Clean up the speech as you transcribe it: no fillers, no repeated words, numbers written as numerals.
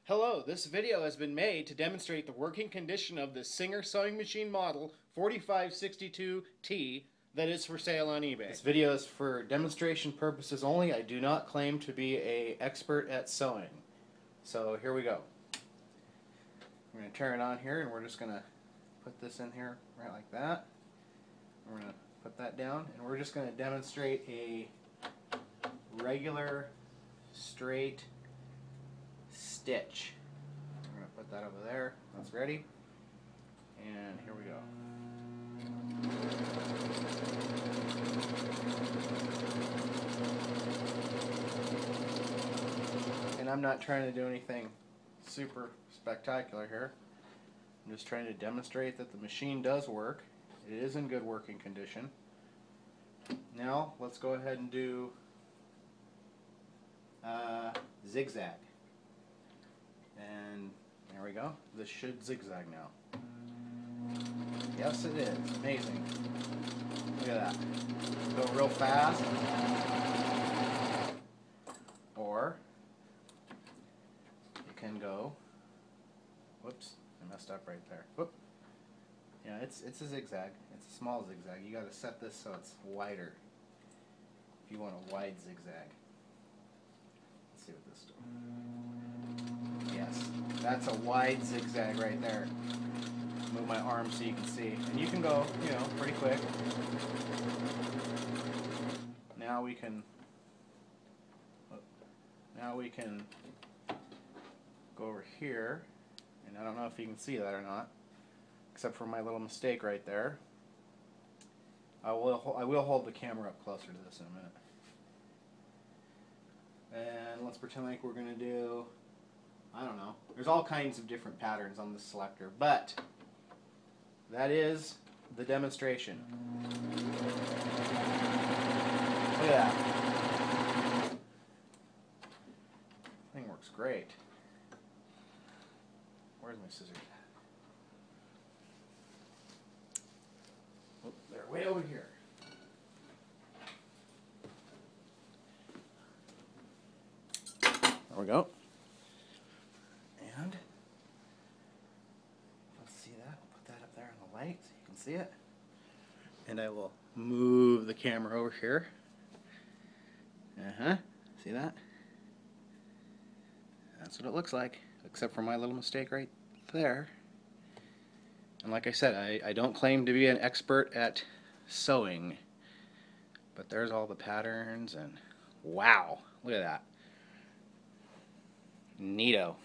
Hello, this video has been made to demonstrate the working condition of the Singer sewing machine model 4562T that is for sale on eBay. This video is for demonstration purposes only. I do not claim to be an expert at sewing. So here we go. I'm going to turn it on here and we're just going to put this in here right like that. We're going to put that down and we're just going to demonstrate a regular straight stitch. I'm going to put that over there. That's ready. And here we go. And I'm not trying to do anything super spectacular here. I'm just trying to demonstrate that the machine does work. It is in good working condition. Now let's go ahead and do zigzag. And there we go. This should zigzag now. Yes, it is. Amazing. Look at that. Go real fast. Or you can go. Whoops, I messed up right there. Whoop. Yeah, it's a zigzag. It's a small zigzag. You got to set this so it's wider. If you want a wide zigzag. Let's see what this does. Yes, that's a wide zigzag right there. Move my arm so you can see. And you can go, pretty quick. Now we can go over here, and I don't know if you can see that or not, except for my little mistake right there. I will hold the camera up closer to this in a minute. And let's pretend like we're going to do, I don't know, there's all kinds of different patterns on this selector, but that is the demonstration. Look at that. Thing works great. Where's my scissors? Oh, they're way over here. There we go. And let's see that. I'll put that up there in the light so you can see it. And I will move the camera over here. See that? That's what it looks like, except for my little mistake right there. And like I said, I don't claim to be an expert at sewing, but there's all the patterns, and wow, look at that. Neato.